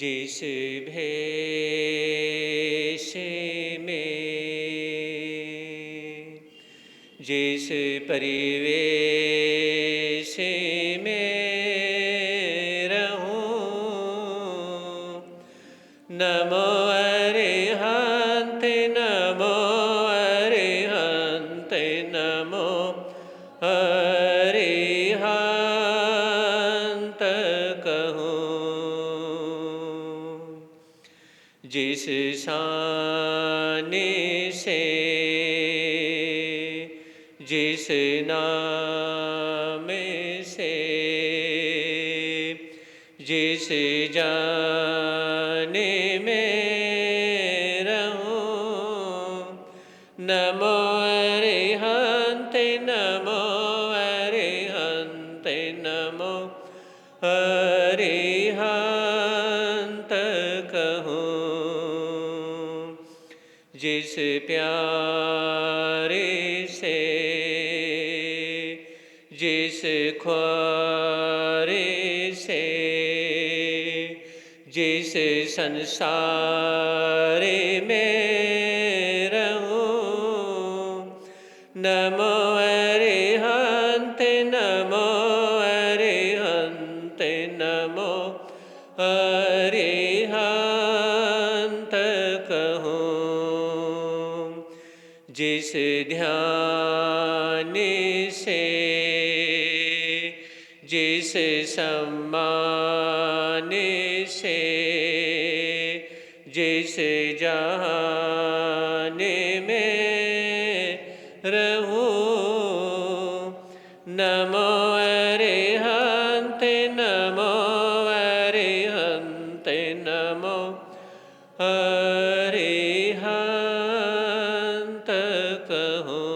जिस भेष में, जिस परिवेश में रहूं, नमो अरिहंत, नमो अरिहंत, नमो अरिहंत कहूं। जिस साने से, जिस नाम से, जिस जाने में रहूं, नमो अरिहंत, नमो अरिहंत, नमो अरिहंत कहूं। जिस प्यारे से, जिस ख्वारे से, जिस संसार में रहूं, नमो अरिहंत, नमो अरिहंत, नमो अरिहंत कहूं। जिस ध्यान से, जिस सम्मान से, जिस जहान में रहूं, नमो अरिहंत, नमो अरिहंत, नमो अरिहंत कहूं।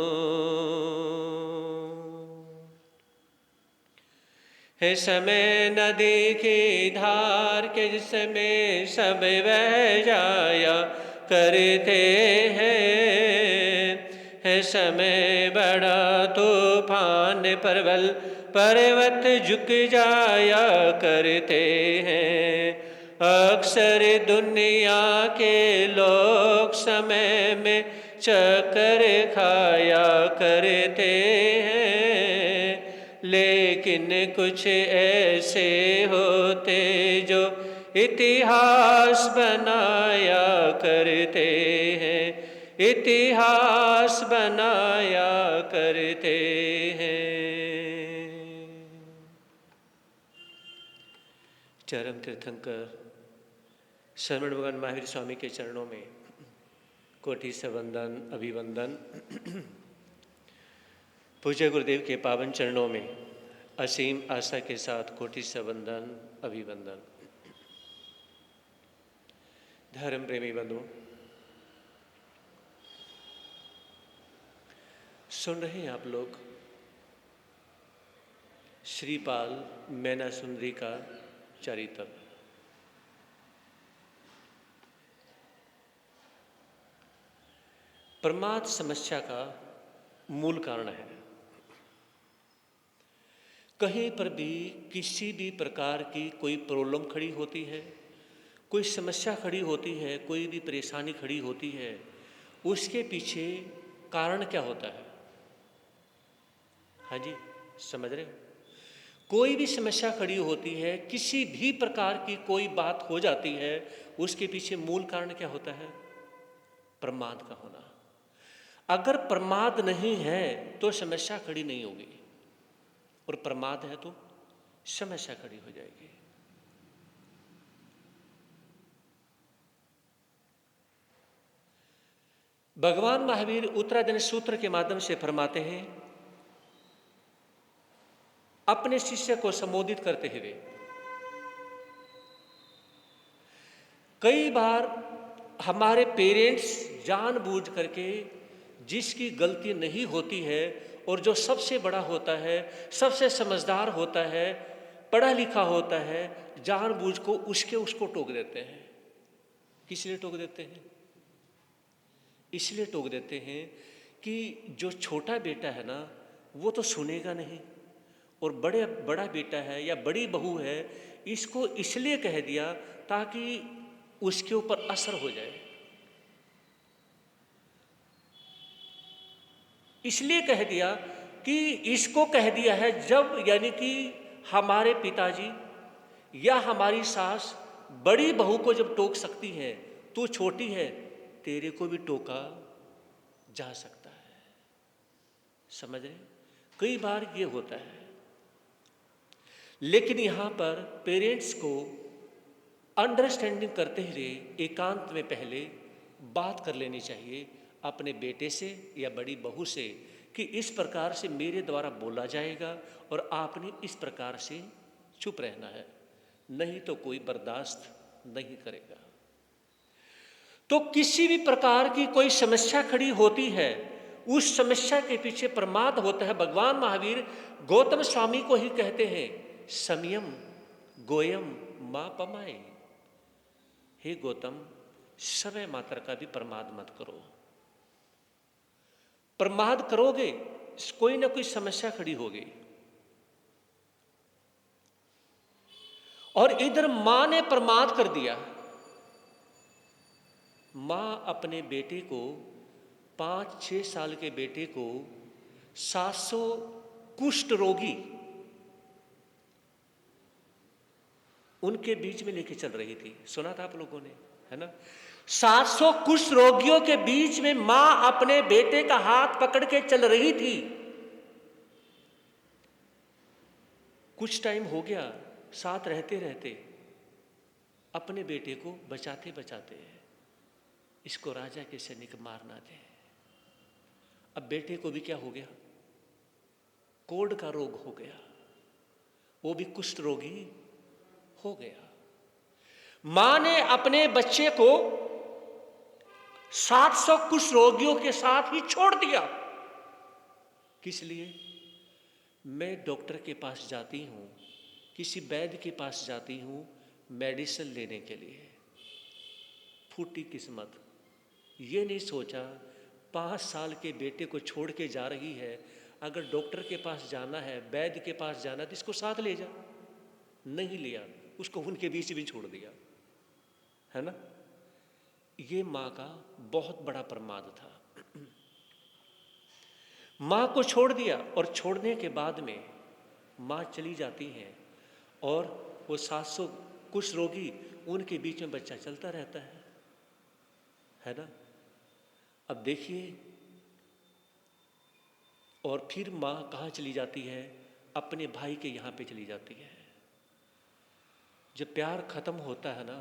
है समय नदी की धार के, जिसमें सब बह जाया करते हैं। है समय बड़ा तूफान प्रबल पर्वत झुक जाया करते हैं। अक्सर दुनिया के लोग समय में चक्कर खाया करते हैं, लेकिन कुछ ऐसे होते जो इतिहास बनाया करते हैं, इतिहास बनाया करते हैं। चरम तीर्थंकर श्रवण भगवान महावीर स्वामी के चरणों में कोटि से वंदन अभिवंदन। पूज्य गुरुदेव के पावन चरणों में असीम आस्था के साथ कोटि से वंदन अभिवंदन। धर्म प्रेमी बंधु, सुन रहे हैं आप लोग श्रीपाल मैना सुंदरी का चरित्र। प्रमाद समस्या का मूल कारण है। कहीं पर भी किसी भी प्रकार की कोई प्रॉब्लम खड़ी होती है, कोई समस्या खड़ी होती है, कोई भी परेशानी खड़ी होती है, उसके पीछे कारण क्या होता है? हाँ जी, समझ रहे हो? कोई भी समस्या खड़ी होती है, किसी भी प्रकार की कोई बात हो जाती है, उसके पीछे मूल कारण क्या होता है? प्रमाद का होना। अगर प्रमाद नहीं है तो समस्या खड़ी नहीं होगी, और प्रमाद है तो समस्या खड़ी हो जाएगी। भगवान महावीर उत्तराधन सूत्र के माध्यम से फरमाते हैं, अपने शिष्य को संबोधित करते हुए, कई बार हमारे पेरेंट्स जानबूझ करके जिसकी गलती नहीं होती है और जो सबसे बड़ा होता है, सबसे समझदार होता है, पढ़ा लिखा होता है, जानबूझ को उसको टोक देते हैं। किस लिए टोक देते हैं? इसलिए टोक देते हैं कि जो छोटा बेटा है ना, वो तो सुनेगा नहीं, और बड़ा बेटा है या बड़ी बहू है, इसको इसलिए कह दिया ताकि उसके ऊपर असर हो जाए, इसलिए कह दिया कि इसको कह दिया है जब, यानी कि हमारे पिताजी या हमारी सास बड़ी बहू को जब टोक सकती है, तू छोटी है, तेरे को भी टोका जा सकता है। समझ रहे? कई बार ये होता है, लेकिन यहां पर पेरेंट्स को अंडरस्टैंडिंग करते हुए एकांत में पहले बात कर लेनी चाहिए अपने बेटे से या बड़ी बहू से कि इस प्रकार से मेरे द्वारा बोला जाएगा और आपने इस प्रकार से चुप रहना है, नहीं तो कोई बर्दाश्त नहीं करेगा। तो किसी भी प्रकार की कोई समस्या खड़ी होती है, उस समस्या के पीछे प्रमाद होता है। भगवान महावीर गौतम स्वामी को ही कहते हैं, संयम गोयम मां पमाए। हे गौतम, समय मात्र का भी प्रमाद मत करो। प्रमाद करोगे कोई ना कोई समस्या खड़ी होगी। और इधर मां ने प्रमाद कर दिया। मां अपने बेटे को, 5-6 साल के बेटे को 700 कुष्ठ रोगी उनके बीच में लेके चल रही थी। सुना था आप लोगों ने, है ना? 700 कुष्ठ रोगियों के बीच में मां अपने बेटे का हाथ पकड़ के चल रही थी। कुछ टाइम हो गया, साथ रहते रहते अपने बेटे को बचाते बचाते इसको राजा के सैनिक मारना थे। अब बेटे को भी क्या हो गया? कोढ़ का रोग हो गया, वो भी कुष्ठ रोगी हो गया। मां ने अपने बच्चे को 700 कुष्ठ रोगियों के साथ ही छोड़ दिया। किस लिए? मैं डॉक्टर के पास जाती हूं, किसी वैद्य के पास जाती हूं मेडिसिन लेने के लिए। फूटी किस्मत, ये नहीं सोचा 5 साल के बेटे को छोड़ के जा रही है, अगर डॉक्टर के पास जाना है, वैद्य के पास जाना है तो इसको साथ ले जा। नहीं लिया, उसको उनके बीच भी छोड़ दिया, है ना? ये मां का बहुत बड़ा प्रमाद था। मां को छोड़ दिया और छोड़ने के बाद में मां चली जाती है और वो 700 कुष्ठ रोगी उनके बीच में बच्चा चलता रहता है ना? अब देखिए, और फिर मां कहाँ चली जाती है? अपने भाई के यहाँ पे चली जाती है। जब प्यार खत्म होता है ना,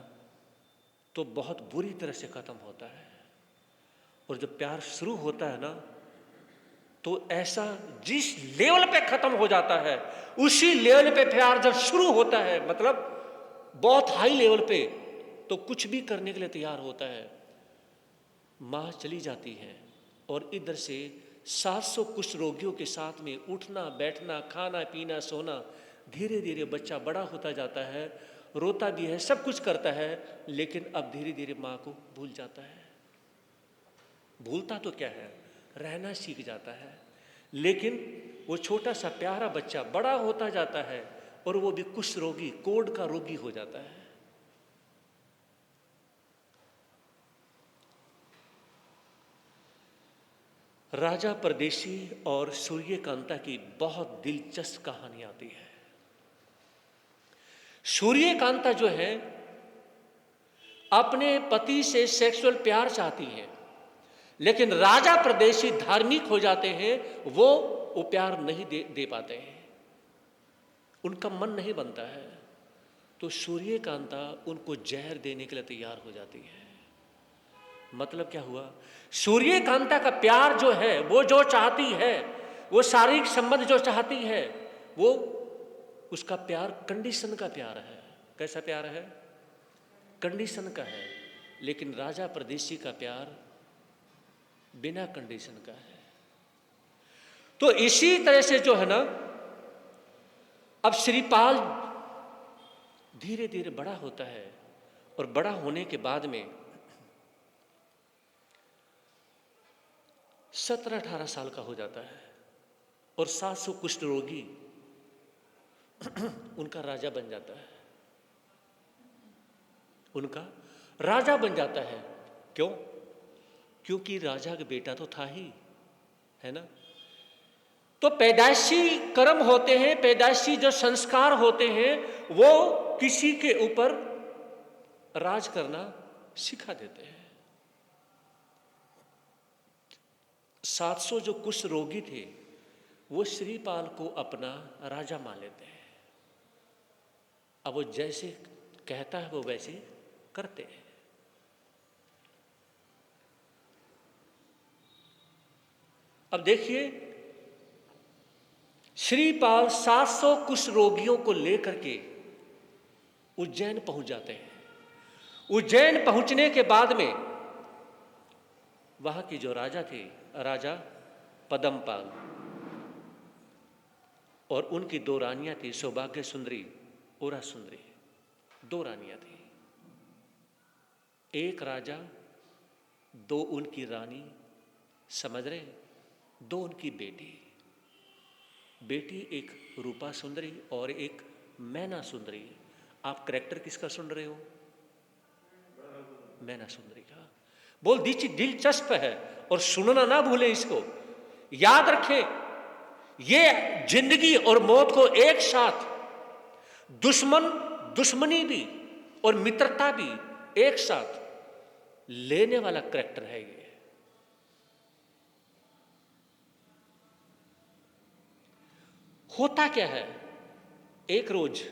तो बहुत बुरी तरह से खत्म होता है, और जब प्यार शुरू होता है ना, तो ऐसा जिस लेवल पे खत्म हो जाता है, उसी लेवल पे प्यार जब शुरू होता है, मतलब बहुत हाई लेवल पे, तो कुछ भी करने के लिए तैयार होता है। मां चली जाती है और इधर से 700 कुष्ठ रोगियों के साथ में उठना बैठना, खाना पीना, सोना, धीरे धीरे बच्चा बड़ा होता जाता है, रोता भी है, सब कुछ करता है, लेकिन अब धीरे धीरे मां को भूल जाता है। भूलता तो क्या है, रहना सीख जाता है, लेकिन वो छोटा सा प्यारा बच्चा बड़ा होता जाता है और वो भी कुष्ठ रोगी, कोढ़ का रोगी हो जाता है। राजा परदेशी और सूर्यकांता की बहुत दिलचस्प कहानी आती है। सूर्यकांता जो है अपने पति से सेक्सुअल प्यार चाहती है, लेकिन राजा परदेशी धार्मिक हो जाते हैं, वो प्यार नहीं दे पाते हैं, उनका मन नहीं बनता है, तो सूर्यकांता उनको जहर देने के लिए तैयार हो जाती है। मतलब क्या हुआ? सूर्यकांता का प्यार जो है, वो जो चाहती है, वो शारीरिक संबंध जो चाहती है, वो उसका प्यार कंडीशन का प्यार है। कैसा प्यार है? कंडीशन का है। लेकिन राजा परदेशी का प्यार बिना कंडीशन का है। तो इसी तरह से जो है ना, अब श्रीपाल धीरे धीरे बड़ा होता है, और बड़ा होने के बाद में 17-18 साल का हो जाता है, और 700 कुष्ठ रोगी उनका राजा बन जाता है, उनका राजा बन जाता है। क्यों? क्योंकि राजा का बेटा तो था ही, है ना। तो पैदाइशी कर्म होते हैं, पैदाइशी जो संस्कार होते हैं, वो किसी के ऊपर राज करना सिखा देते हैं। 700 जो कुष्ठ रोगी थे, वो श्रीपाल को अपना राजा मान लेते हैं। अब वो जैसे कहता है वो वैसे करते हैं। अब देखिए, श्रीपाल 700 कुष्ठ रोगियों को लेकर के उज्जैन पहुंच जाते हैं। उज्जैन पहुंचने के बाद में वहां की जो राजा थे, राजा पद्मपाल, और उनकी 2 रानियां थी, सौभाग्य सुंदरी, ओरा सुंदरी, 2 रानियां थी। एक राजा, 2 उनकी रानी, समझ रहे, 2 उनकी बेटी। बेटी एक रूपा सुंदरी और एक मैना सुंदरी। आप करैक्टर किसका सुन रहे हो? मैना सुंदरी का। बोल दिलचस्प है, और सुनना ना भूलें इसको, याद रखें। ये जिंदगी और मौत को एक साथ, दुश्मनी भी और मित्रता भी एक साथ लेने वाला करैक्टर है ये। होता क्या है, एक रोज,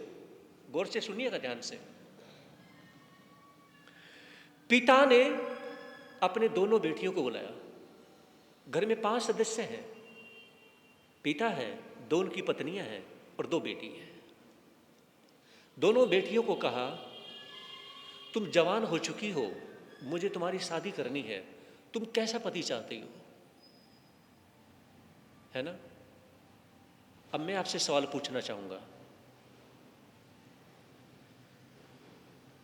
गौर से सुनिएगा ध्यान से, पिता ने अपने दोनों बेटियों को बुलाया। घर में 5 सदस्य हैं, पिता है, 2 उनकी पत्नियां हैं और 2 बेटी हैं। दोनों बेटियों को कहा, तुम जवान हो चुकी हो, मुझे तुम्हारी शादी करनी है, तुम कैसा पति चाहती हो, है ना। अब मैं आपसे सवाल पूछना चाहूंगा,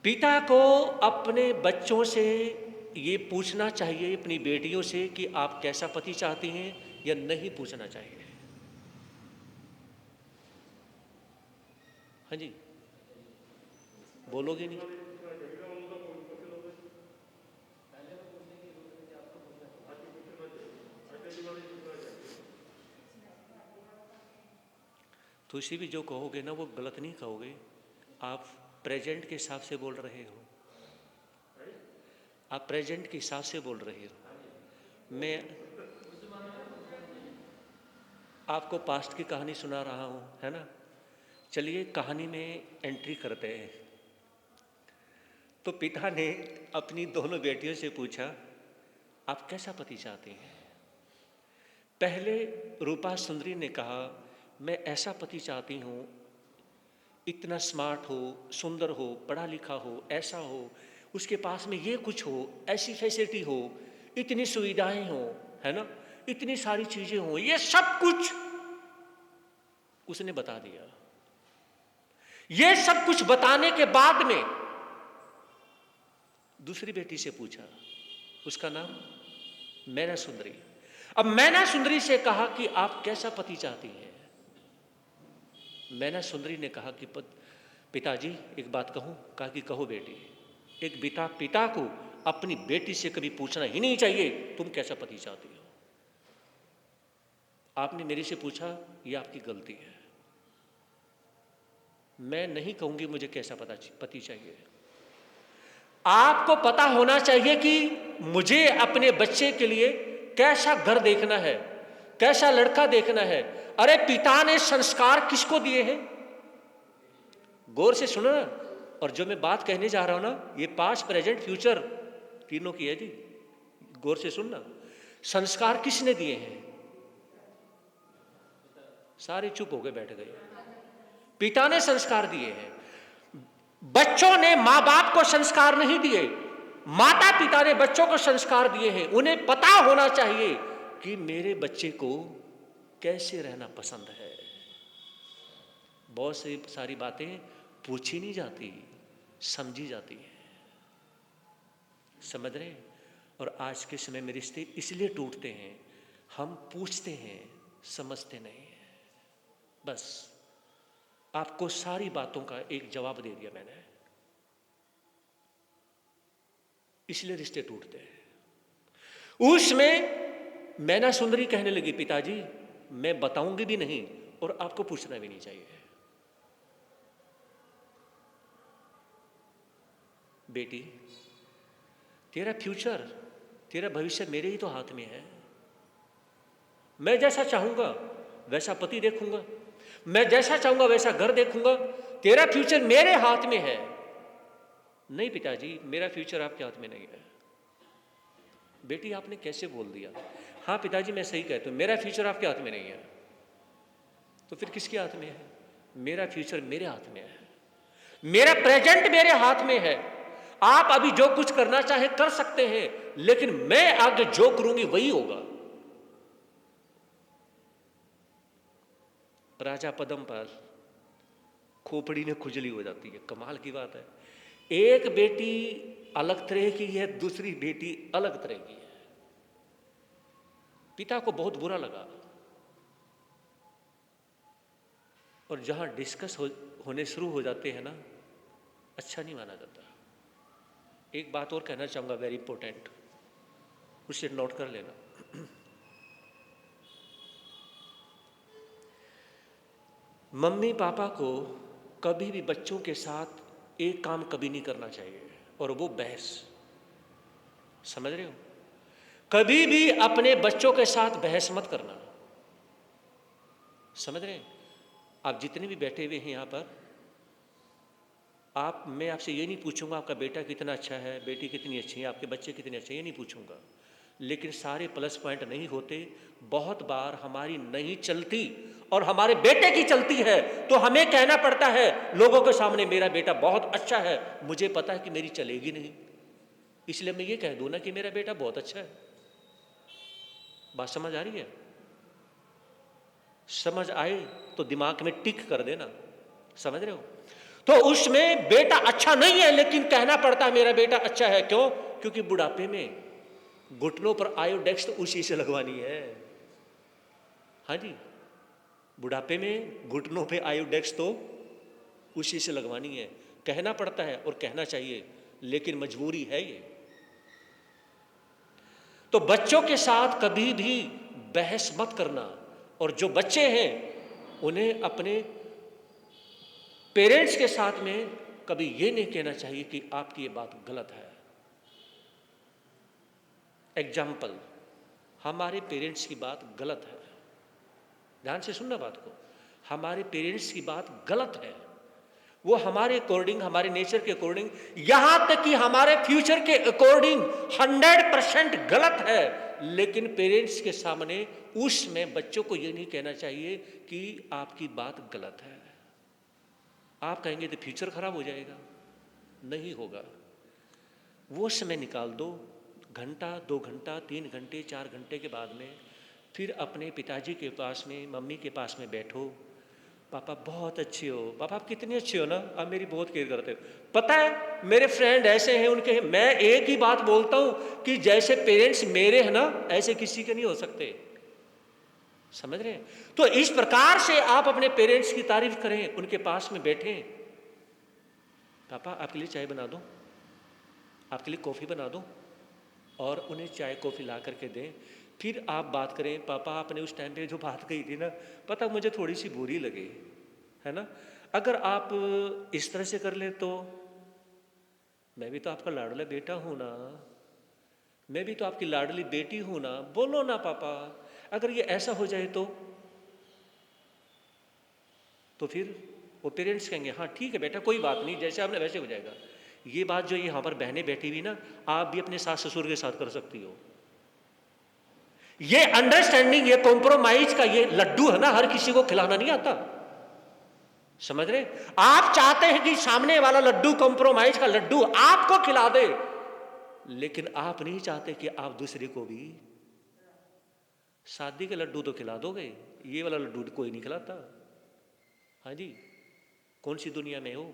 पिता को अपने बच्चों से ये पूछना चाहिए, अपनी बेटियों से, कि आप कैसा पति चाहती हैं, या नहीं पूछना चाहिए? हाँ जी, बोलोगे नहीं? तो इसी भी जो कहोगे ना, वो गलत नहीं कहोगे। आप प्रेजेंट के हिसाब से बोल रहे हो, आप प्रेजेंट के हिसाब से बोल रहे हो। मैं आपको पास्ट की कहानी सुना रहा हूं, है ना। चलिए कहानी में एंट्री करते हैं। तो पिता ने अपनी दोनों बेटियों से पूछा, आप कैसा पति चाहते हैं? पहले रूपा सुंदरी ने कहा, मैं ऐसा पति चाहती हूं, इतना स्मार्ट हो, सुंदर हो, पढ़ा लिखा हो, ऐसा हो, उसके पास में ये कुछ हो, ऐसी फैसिलिटी हो, इतनी सुविधाएं हो, है ना, इतनी सारी चीजें हो, ये सब कुछ उसने बता दिया। ये सब कुछ बताने के बाद में दूसरी बेटी से पूछा, उसका नाम मैना सुंदरी। अब मैना सुंदरी से कहा कि आप कैसा पति चाहती हैं? मैना सुंदरी ने कहा कि पिताजी एक बात कहूं? कहा कि कहो बेटी। एक पिता को अपनी बेटी से कभी पूछना ही नहीं चाहिए, तुम कैसा पति चाहती हो। आपने मेरे से पूछा, यह आपकी गलती है। मैं नहीं कहूंगी मुझे कैसा पति चाहिए। आपको पता होना चाहिए कि मुझे अपने बच्चे के लिए कैसा घर देखना है, कैसा लड़का देखना है। अरे पिता ने संस्कार किसको दिए हैं? गौर से सुनो ना, और जो मैं बात कहने जा रहा हूं ना, ये पास्ट प्रेजेंट फ्यूचर तीनों की है जी, गौर से सुनना। संस्कार किसने दिए हैं? सारे चुप हो गए, बैठ गए। पिता ने संस्कार दिए हैं। बच्चों ने मां बाप को संस्कार नहीं दिए, माता पिता ने बच्चों को संस्कार दिए हैं। उन्हें पता होना चाहिए कि मेरे बच्चे को कैसे रहना पसंद है। बहुत सी सारी बातें पूछी नहीं जाती, समझी जाती है। समझ रहे? और आज के समय में रिश्ते इसलिए टूटते हैं, हम पूछते हैं, समझते नहीं हैं। बस आपको सारी बातों का एक जवाब दे दिया मैंने, इसलिए रिश्ते टूटते हैं। उसमें मैना सुंदरी कहने लगी, पिताजी मैं बताऊंगी भी नहीं और आपको पूछना भी नहीं चाहिए। बेटी, तेरा फ्यूचर, तेरा भविष्य मेरे ही तो हाथ में है। मैं जैसा चाहूंगा वैसा पति देखूंगा, मैं जैसा चाहूंगा वैसा घर देखूंगा। तेरा फ्यूचर मेरे हाथ में है। नहीं पिताजी, मेरा फ्यूचर आपके हाथ में नहीं है। बेटी, आपने कैसे बोल दिया? हाँ पिताजी, मैं सही कहता हूं, मेरा फ्यूचर आपके हाथ में नहीं है। तो फिर किसके हाथ में है? मेरा फ्यूचर मेरे हाथ में है, मेरा प्रेजेंट मेरे हाथ में है। आप अभी जो कुछ करना चाहे कर सकते हैं, लेकिन मैं आगे जो करूंगी वही होगा। राजा पद्मपाल, खोपड़ी में खुजली हो जाती है। कमाल की बात है, एक बेटी अलग तरह की है, दूसरी बेटी अलग तरह की है। पिता को बहुत बुरा लगा और जहां डिस्कस होने शुरू हो जाते हैं ना, अच्छा नहीं माना जाता। एक बात और कहना चाहूंगा, वेरी इंपॉर्टेंट, उसे नोट कर लेना। मम्मी पापा को कभी भी बच्चों के साथ एक काम कभी नहीं करना चाहिए, और वो बहस। समझ रहे हो? कभी भी अपने बच्चों के साथ बहस मत करना। समझ रहे हैं? आप जितने भी बैठे हुए हैं यहाँ पर, मैं आपसे ये नहीं पूछूंगा आपका बेटा कितना अच्छा है, बेटी कितनी अच्छी है, आपके बच्चे कितने अच्छे हैं, ये नहीं पूछूंगा। लेकिन सारे प्लस पॉइंट नहीं होते। बहुत बार हमारी नहीं चलती और हमारे बेटे की चलती है, तो हमें कहना पड़ता है लोगों के सामने, मेरा बेटा बहुत अच्छा है। मुझे पता है कि मेरी चलेगी नहीं, इसलिए मैं ये कह दूं ना कि मेरा बेटा बहुत अच्छा है। बात समझ आ रही है? समझ आए तो दिमाग में टिक कर देना। समझ रहे हो? तो उसमें बेटा अच्छा नहीं है, लेकिन कहना पड़ता है मेरा बेटा अच्छा है। क्यों? क्योंकि बुढ़ापे में घुटनों पर आयोडेक्स तो उसी से लगवानी है। हाँ जी, बुढ़ापे में घुटनों पे आयोडेक्स तो उसी से लगवानी है। कहना पड़ता है और कहना चाहिए, लेकिन मजबूरी है ये। तो बच्चों के साथ कभी भी बहस मत करना, और जो बच्चे हैं उन्हें अपने पेरेंट्स के साथ में कभी ये नहीं कहना चाहिए कि आपकी ये बात गलत है। एग्जाम्पल, हमारे पेरेंट्स की बात गलत है, ध्यान से सुनना बात को। हमारे पेरेंट्स की बात गलत है, वो हमारे अकॉर्डिंग, हमारे नेचर के अकॉर्डिंग, यहां तक कि हमारे फ्यूचर के अकॉर्डिंग 100% गलत है। लेकिन पेरेंट्स के सामने उसमें बच्चों को ये नहीं कहना चाहिए कि आपकी बात गलत है। आप कहेंगे तो फ्यूचर खराब हो जाएगा। नहीं होगा। वो समय निकाल दो, घंटा, 2 घंटा, 3 घंटे, 4 घंटे के बाद में फिर अपने पिताजी के पास में, मम्मी के पास में बैठो। पापा बहुत अच्छे हो, पापा आप कितने अच्छे हो ना, आप मेरी बहुत केयर करते हो। पता है मेरे फ्रेंड ऐसे हैं, उनके हैं। मैं एक ही बात बोलता हूं कि जैसे पेरेंट्स मेरे हैं ना, ऐसे किसी के नहीं हो सकते। समझ रहे हैं? तो इस प्रकार से आप अपने पेरेंट्स की तारीफ करें, उनके पास में बैठें। पापा आपके लिए चाय बना दूं, आपके लिए कॉफ़ी बना दूं, और उन्हें चाय कॉफ़ी ला करके दें। फिर आप बात करें, पापा आपने उस टाइम पे जो बात कही थी ना, पता मुझे थोड़ी सी बुरी लगी है ना। अगर आप इस तरह से कर ले तो मैं भी तो आपका लाडला बेटा हूं ना, मैं भी तो आपकी लाडली बेटी हूं ना, बोलो ना पापा। अगर ये ऐसा हो जाए तो फिर वो पेरेंट्स कहेंगे हाँ ठीक है बेटा, कोई बात नहीं, जैसे आपने वैसे हो जाएगा। ये बात जो यहाँ पर बहनें बैठी हुई ना, आप भी अपने सास ससुर के साथ कर सकती हो। ये अंडरस्टैंडिंग, ये कॉम्प्रोमाइज का ये लड्डू है ना, हर किसी को खिलाना नहीं आता। समझ रहे? आप चाहते हैं कि सामने वाला लड्डू, कॉम्प्रोमाइज का लड्डू आपको खिला दे, लेकिन आप नहीं चाहते कि आप दूसरे को भी। शादी के लड्डू तो खिला दोगे, ये वाला लड्डू कोई नहीं खिलाता। हाँ जी, कौन सी दुनिया में हो,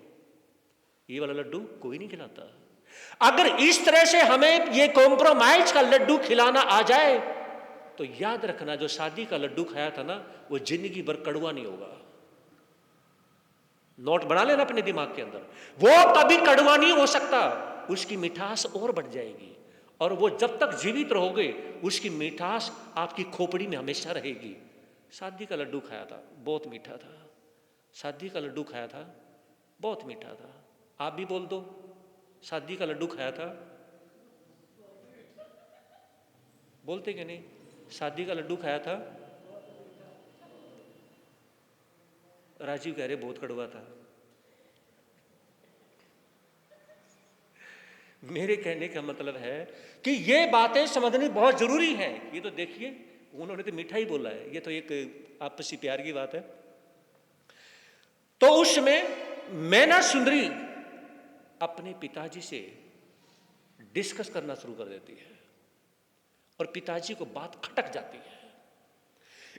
ये वाला लड्डू कोई नहीं खिलाता। अगर इस तरह से हमें ये कॉम्प्रोमाइज का लड्डू खिलाना आ जाए तो याद रखना, जो शादी का लड्डू खाया था ना, वो जिंदगी भर कड़वा नहीं होगा। नोट बना लेना अपने दिमाग के अंदर। वो कभी कड़वा नहीं हो सकता, उसकी मिठास और बढ़ जाएगी, और वो जब तक जीवित रहोगे उसकी मिठास आपकी खोपड़ी में हमेशा रहेगी। शादी का लड्डू खाया था, बहुत मीठा था। शादी का लड्डू खाया था, बहुत मीठा था। आप भी बोल दो, शादी का लड्डू खाया था। बोलते कि नहीं? शादी का लड्डू खाया था। राजीव कह रहे बहुत कड़वा था। मेरे कहने का मतलब है कि ये बातें समझनी बहुत जरूरी है। ये तो देखिए, उन्होंने तो मीठा ही बोला है, ये तो एक आपसी प्यार की बात है। तो उसमें मैना सुंदरी अपने पिताजी से डिस्कस करना शुरू कर देती है, और पिताजी को बात खटक जाती है।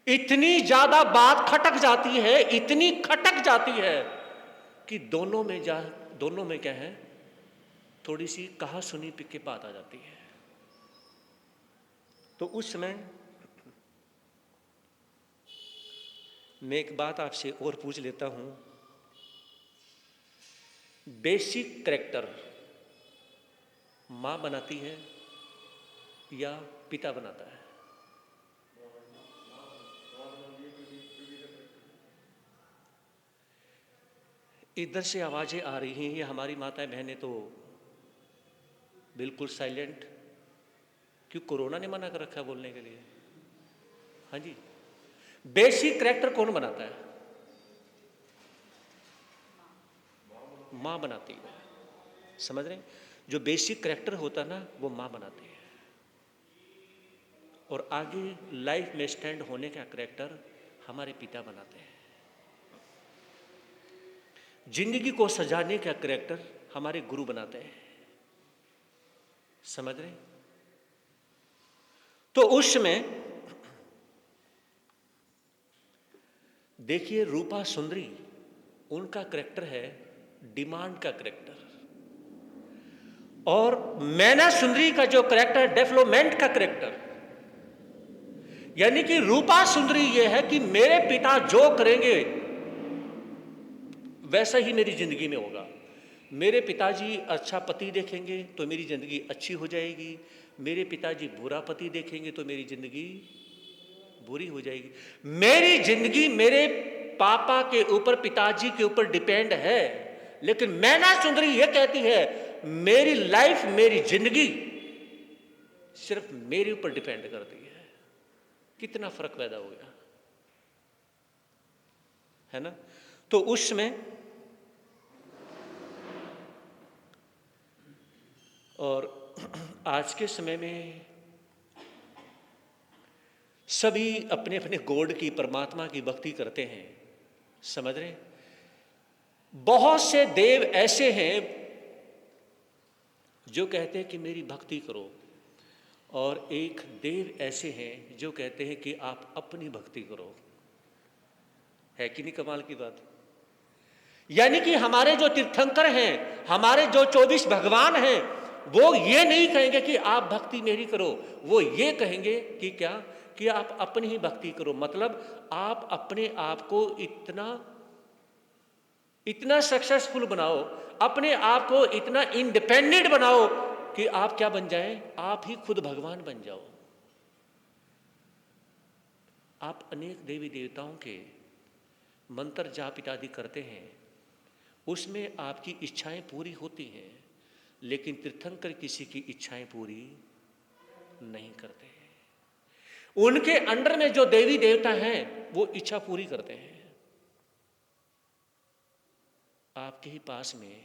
इतनी ज्यादा बात खटक जाती है, इतनी खटक जाती है कि दोनों में क्या है, थोड़ी सी कहा सुनी की बात आ जाती है। तो उस समय मैं एक बात आपसे और पूछ लेता हूं, बेसिक कैरेक्टर मां बनाती है या पिता बनाता है? इधर से आवाजें आ रही हैं, ये हमारी माताएं बहनें तो बिल्कुल साइलेंट। क्यों, कोरोना ने मना कर रखा है बोलने के लिए? हाँ जी। बेसिक कैरेक्टर कौन बनाता है? मां बनाती है। समझ रहे हैं? जो बेसिक कैरेक्टर होता है ना, वो मां बनाती है, और आगे लाइफ में स्टैंड होने का कैरेक्टर हमारे पिता बनाते हैं। जिंदगी को सजाने का कैरेक्टर हमारे गुरु बनाते हैं। समझ रहे? तो उसमें देखिए, रूपा सुंदरी, उनका कैरेक्टर है डिमांड का कैरेक्टर, और मैना सुंदरी का जो कैरेक्टर है डेवलपमेंट का कैरेक्टर। यानी कि रूपा सुंदरी ये है कि मेरे पिता जो करेंगे वैसा ही मेरी जिंदगी में होगा। मेरे पिताजी अच्छा पति देखेंगे तो मेरी जिंदगी अच्छी हो जाएगी, मेरे पिताजी बुरा पति देखेंगे तो मेरी जिंदगी बुरी हो जाएगी। मेरी जिंदगी मेरे पापा के ऊपर, पिताजी के ऊपर डिपेंड है, लेकिन मैना सुंदरी यह कहती है मेरी लाइफ, मेरी जिंदगी सिर्फ मेरे ऊपर डिपेंड करती है। कितना फर्क पैदा हो गया है ना? तो उसमें और आज के समय में सभी अपने अपने गॉड की, परमात्मा की भक्ति करते हैं। समझ रहे? बहुत से देव ऐसे हैं जो कहते हैं कि मेरी भक्ति करो, और एक देव ऐसे हैं जो कहते हैं कि आप अपनी भक्ति करो। है कि नहीं कमाल की बात? यानी कि हमारे जो तीर्थंकर हैं, हमारे जो 24 भगवान हैं, वो ये नहीं कहेंगे कि आप भक्ति मेरी करो, वो ये कहेंगे कि क्या, कि आप अपनी ही भक्ति करो। मतलब आप अपने आप को इतना सक्सेसफुल बनाओ, अपने आप को इतना इंडिपेंडेंट बनाओ कि आप क्या बन जाएं, आप ही खुद भगवान बन जाओ। आप अनेक देवी देवताओं के मंत्र जाप इत्यादि करते हैं, उसमें आपकी इच्छाएं पूरी होती हैं, लेकिन तीर्थंकर किसी की इच्छाएं पूरी नहीं करते हैं। उनके अंडर में जो देवी देवता हैं वो इच्छा पूरी करते हैं। आपके ही पास में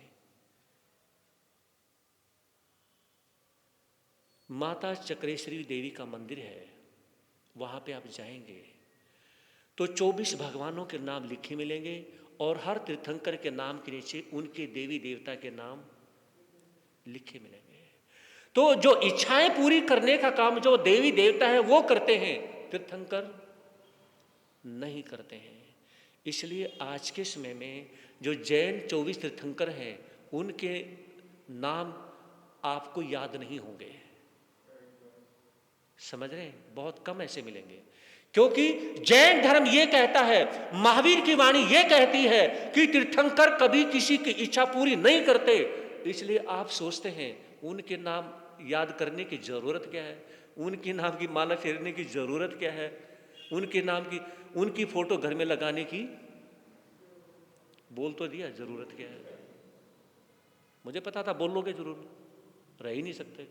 माता चक्रेश्वरी देवी का मंदिर है, वहां पे आप जाएंगे तो 24 भगवानों के नाम लिखे मिलेंगे, और हर तीर्थंकर के नाम के नीचे उनके देवी देवता के नाम लिखे मिलेंगे। तो जो इच्छाएं पूरी करने का काम जो देवी देवता है वो करते हैं, तीर्थंकर नहीं करते हैं। इसलिए आज के समय में जो जैन 24 तीर्थंकर हैं, उनके नाम आपको याद नहीं होंगे। समझ रहे हैं? बहुत कम ऐसे मिलेंगे, क्योंकि जैन धर्म ये कहता है, महावीर की वाणी ये कहती है कि तीर्थंकर कभी किसी की इच्छा पूरी नहीं करते। इसलिए आप सोचते हैं उनके नाम याद करने की जरूरत क्या है, उनके नाम की माला फेरने की जरूरत क्या है, उनके नाम की, उनकी फोटो घर में लगाने की, बोल तो दिया जरूरत क्या है। मुझे पता था बोल लोगे जरूर, रह ही नहीं सकते।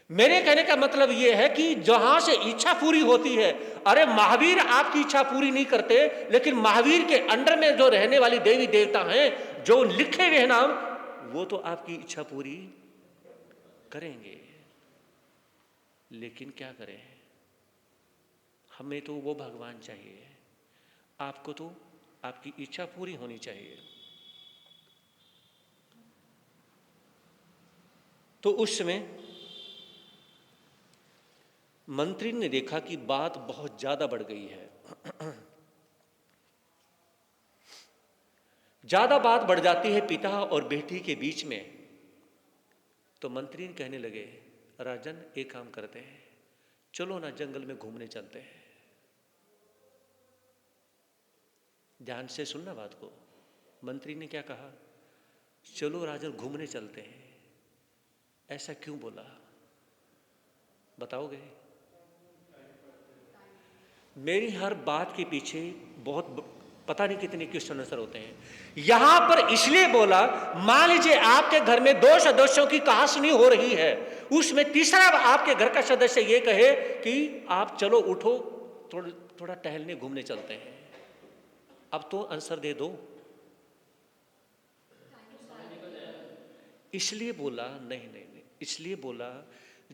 मेरे कहने का मतलब यह है कि जहां से इच्छा पूरी होती है, अरे महावीर आपकी इच्छा पूरी नहीं करते, लेकिन महावीर के अंडर में जो रहने वाली देवी देवता हैं, जो लिखे हुए नाम, वो तो आपकी इच्छा पूरी करेंगे। लेकिन क्या करें, हमें तो वो भगवान चाहिए, आपको तो आपकी इच्छा पूरी होनी चाहिए। तो उस समय मंत्री ने देखा कि बात बहुत ज्यादा बढ़ गई है। ज्यादा बात बढ़ जाती है पिता और बेटी के बीच में। तो मंत्री कहने लगे, राजन एक काम करते हैं, चलो ना जंगल में घूमने चलते हैं। ध्यान से सुनना बात को। मंत्री ने क्या कहा, चलो राजन घूमने चलते हैं। ऐसा क्यों बोला, बताओगे? मेरी हर बात के पीछे बहुत पता नहीं कितने क्वेश्चन आंसर होते हैं। यहां पर इसलिए बोला, मान लीजिए आपके घर में 2 सदस्यों की कहासुनी हो रही है, उसमें तीसरा आपके घर का सदस्य ये कहे कि आप चलो उठो, थोड़ा टहलने घूमने चलते हैं। अब तो आंसर दे दो। इसलिए बोला नहीं, इसलिए बोला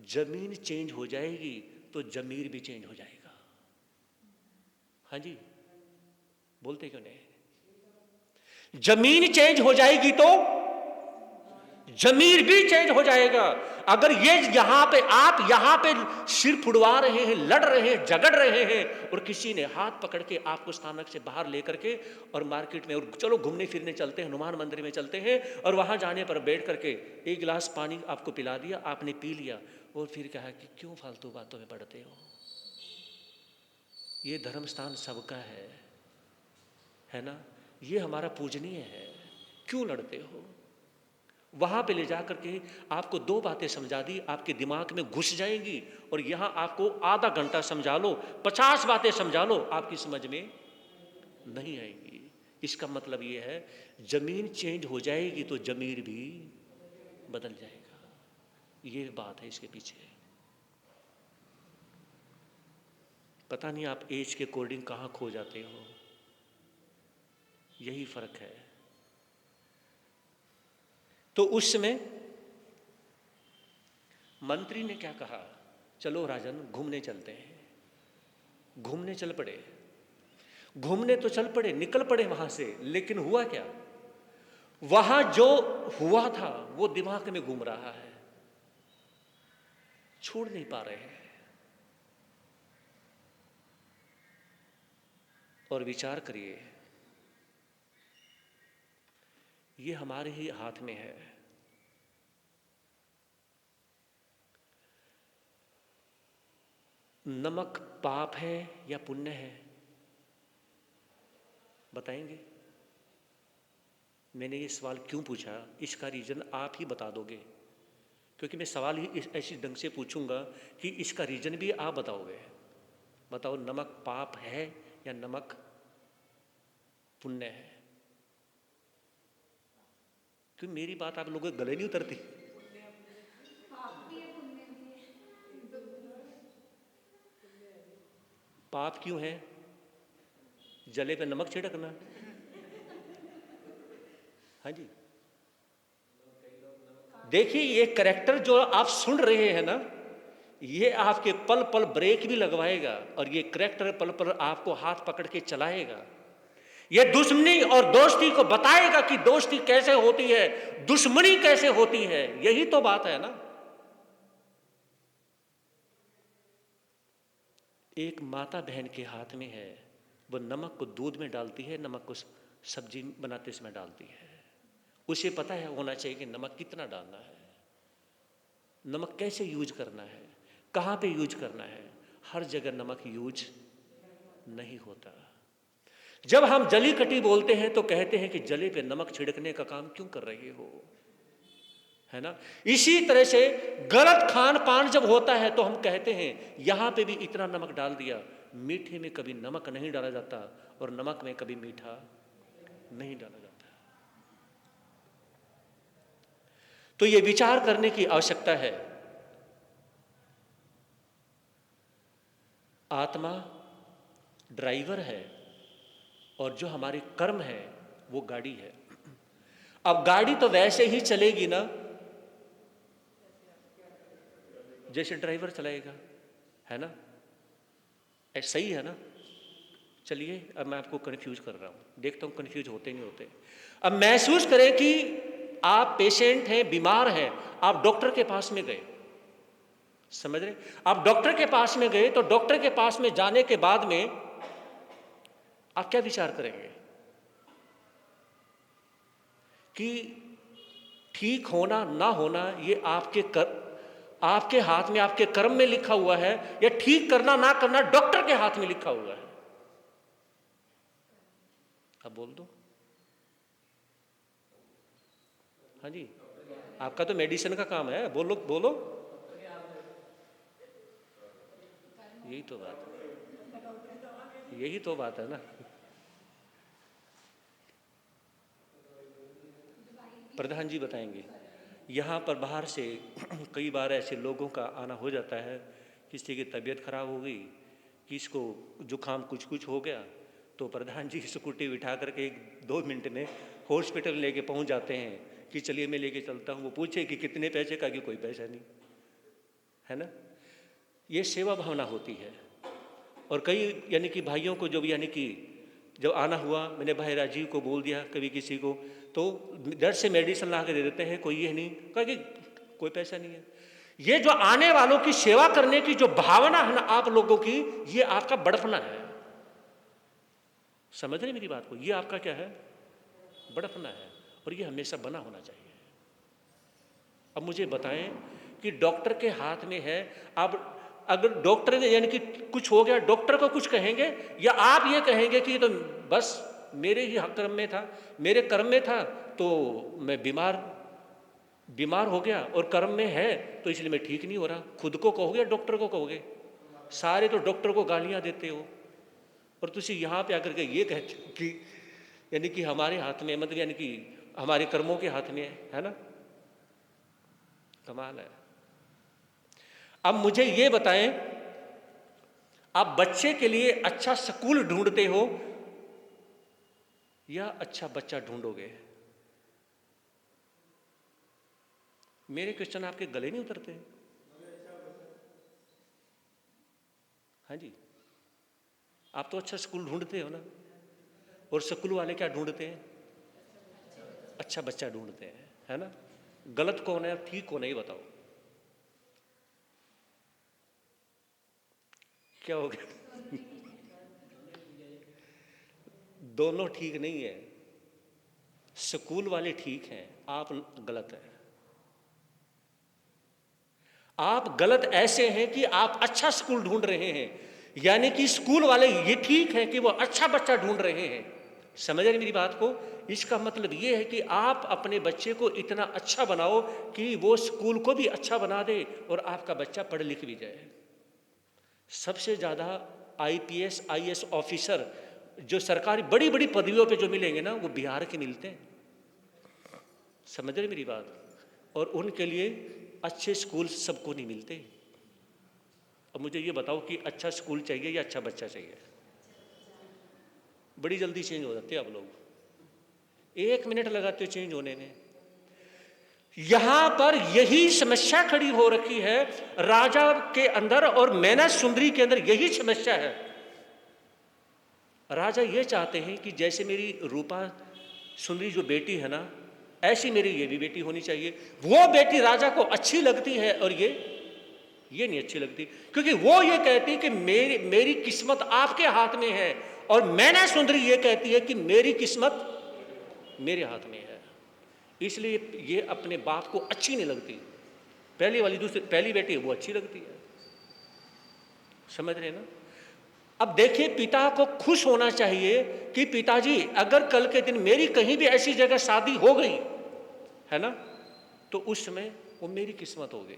जमीन चेंज हो जाएगी तो जमीर भी चेंज हो जाएगा। हाँ जी, बोलते क्यों नहीं? जमीन चेंज हो जाएगी तो जमीर भी चेंज हो जाएगा। अगर ये यहां पे आप यहां पे सिर फुड़वा रहे हैं, लड़ रहे हैं, झगड़ रहे हैं, और किसी ने हाथ पकड़ के आपको स्थानक से बाहर लेकर के और मार्केट में, और चलो घूमने फिरने चलते हैं, हनुमान मंदिर में चलते हैं, और वहां जाने पर बैठ करके एक गिलास पानी आपको पिला दिया, आपने पी लिया, और फिर कहा कि क्यों फालतू बातों में पड़ते हो, ये धर्म स्थान सबका है ना, ये हमारा पूजनीय है, क्यों लड़ते हो? वहां पे ले जाकर के आपको 2 बातें समझा दी, आपके दिमाग में घुस जाएंगी, और यहां आपको आधा घंटा समझा लो, 50 बातें समझा लो, आपकी समझ में नहीं आएंगी। इसका मतलब यह है, जमीन चेंज हो जाएगी तो जमीर भी बदल जाएगा। ये बात है इसके पीछे। पता नहीं आप एज के अकॉर्डिंग कहां खो जाते हो, यही फर्क है। तो उस समय मंत्री ने क्या कहा, चलो राजन घूमने चलते हैं। घूमने चल पड़े, घूमने तो चल पड़े, निकल पड़े वहां से, लेकिन हुआ क्या? वहां जो हुआ था वो दिमाग में घूम रहा है, छोड़ नहीं पा रहे हैं, और विचार करिए, ये हमारे ही हाथ में है। नमक पाप है या पुण्य है, बताएंगे? मैंने ये सवाल क्यों पूछा, इसका रीजन आप ही बता दोगे, क्योंकि मैं सवाल ही ऐसी ढंग से पूछूंगा कि इसका रीजन भी आप बताओगे। बताओ, नमक पाप है या नमक पुण्य है? क्यों मेरी बात आप लोगों के गले नहीं उतरती? पाप क्यों है? जले पे नमक छिड़कना। हाँ जी, देखिए ये कैरेक्टर जो आप सुन रहे हैं ना, ये आपके पल पल ब्रेक भी लगवाएगा, और ये कैरेक्टर पल पल आपको हाथ पकड़ के चलाएगा। ये दुश्मनी और दोस्ती को बताएगा कि दोस्ती कैसे होती है, दुश्मनी कैसे होती है। यही तो बात है ना। एक माता बहन के हाथ में है, वो नमक को दूध में डालती है, नमक को सब्जी बनाते समय डालती है। उसे पता है होना चाहिए कि नमक कितना डालना है, नमक कैसे यूज करना है, कहाँ पे यूज करना है। हर जगह नमक यूज नहीं होता। जब हम जली कटी बोलते हैं तो कहते हैं कि जले पे नमक छिड़कने का काम क्यों कर रहे हो, है ना। इसी तरह से गलत खान पान जब होता है तो हम कहते हैं यहां पे भी इतना नमक डाल दिया। मीठे में कभी नमक नहीं डाला जाता और नमक में कभी मीठा नहीं डाला जाता। तो ये विचार करने की आवश्यकता है। आत्मा ड्राइवर है और जो हमारे कर्म है वो गाड़ी है। अब गाड़ी तो वैसे ही चलेगी ना जैसे ड्राइवर चलाएगा, है ना। सही है ना। चलिए अब मैं आपको कंफ्यूज कर रहा हूं, देखता हूं कंफ्यूज होते नहीं होते। अब महसूस करें कि आप पेशेंट हैं, बीमार हैं, आप डॉक्टर के पास में गए, समझ रहे। आप डॉक्टर के पास में गए तो डॉक्टर के पास में जाने के बाद में आप क्या विचार करेंगे कि ठीक होना ना होना ये आपके हाथ में, आपके कर्म में लिखा हुआ है, या ठीक करना ना करना डॉक्टर के हाथ में लिखा हुआ है। अब बोल दो। हाँ जी, आपका तो मेडिसिन का काम है, बोलो बोलो। यही तो बात है, यही तो बात है ना। प्रधान जी बताएंगे। यहाँ पर बाहर से कई बार ऐसे लोगों का आना हो जाता है, किसी की तबीयत खराब हो गई, किसी को जुकाम कुछ हो गया, तो प्रधान जी स्कूटी बिठा करके 1-2 मिनट में हॉस्पिटल लेके पहुँच जाते हैं कि चलिए मैं लेके चलता हूँ। वो पूछे कि कितने पैसे का, कि कोई पैसा नहीं, है ना। ये सेवा भावना होती है। और कई यानी कि भाइयों को जब यानी कि जब आना हुआ, मैंने भाई राजीव को बोल दिया कभी किसी को, तो डर से मेडिसिन ला के दे देते हैं, कोई ये नहीं कहा कि कोई पैसा नहीं है। ये जो आने वालों की सेवा करने की जो भावना है ना आप लोगों की, ये आपका बड़पना है। समझ रहे मेरी बात को, ये आपका क्या है, बड़पना है, और ये हमेशा बना होना चाहिए। अब मुझे बताएं कि डॉक्टर के हाथ में है, अब अगर डॉक्टर ने यानी कि कुछ हो गया, डॉक्टर को कुछ कहेंगे, या आप ये कहेंगे कि तो बस मेरे ही कर्म में था, मेरे कर्म में था तो मैं बीमार हो गया, और कर्म में है तो इसलिए मैं ठीक नहीं हो रहा। खुद को कहोगे या डॉक्टर को कहोगे? सारे तो डॉक्टर को गालियां देते हो, और तुम यहाँ पे आकर के ये कहते हो कि यानी कि हमारे हाथ में, मतलब यानी कि हमारे कर्मों के हाथ में है ना। कमाल है। अब मुझे ये बताएं, आप बच्चे के लिए अच्छा स्कूल ढूंढते हो या अच्छा बच्चा ढूंढोगे? मेरे क्वेश्चन आपके गले नहीं उतरते? हाँ जी, आप तो अच्छा स्कूल ढूंढते हो ना, और स्कूल वाले क्या ढूंढते हैं? अच्छा बच्चा ढूंढते हैं, है ना। गलत कौन है, ठीक कौन है, ये बताओ। क्या हो गया? दोनों ठीक नहीं है। स्कूल वाले ठीक हैं, आप गलत हैं। आप गलत ऐसे हैं कि आप अच्छा स्कूल ढूंढ रहे हैं, यानी कि स्कूल वाले ये ठीक है कि वो अच्छा बच्चा ढूंढ रहे हैं। समझ रहे मेरी बात को? इसका मतलब ये है कि आप अपने बच्चे को इतना अच्छा बनाओ कि वो स्कूल को भी अच्छा बना दे और आपका बच्चा पढ़ लिख भी जाए। सबसे ज़्यादा आईपीएस आईएएस ऑफिसर जो सरकारी बड़ी बड़ी पदवियों पे जो मिलेंगे ना, वो बिहार के मिलते हैं। समझ रहे मेरी बात? और उनके लिए अच्छे स्कूल सबको नहीं मिलते। अब मुझे ये बताओ कि अच्छा स्कूल चाहिए या अच्छा बच्चा चाहिए? बड़ी जल्दी चेंज हो जाते हैं आप लोग, 1 मिनट लगाते हो चेंज होने में। यहां पर यही समस्या खड़ी हो रखी है राजा के अंदर और मैना सुंदरी के अंदर, यही समस्या है। राजा ये चाहते हैं कि जैसे मेरी रूपा सुंदरी जो बेटी है ना, ऐसी मेरी ये भी बेटी होनी चाहिए। वो बेटी राजा को अच्छी लगती है और ये नहीं अच्छी लगती, क्योंकि वो ये कहती है कि मेरी किस्मत आपके हाथ में है, और मैना सुंदरी ये कहती है कि मेरी किस्मत मेरे हाथ में है। इसलिए ये अपने बाप को अच्छी नहीं लगती। पहली बेटी वो अच्छी लगती है। समझ रहे ना? अब देखिए, पिता को खुश होना चाहिए कि पिताजी अगर कल के दिन मेरी कहीं भी ऐसी जगह शादी हो गई है ना, तो उस समय वो मेरी किस्मत हो गई।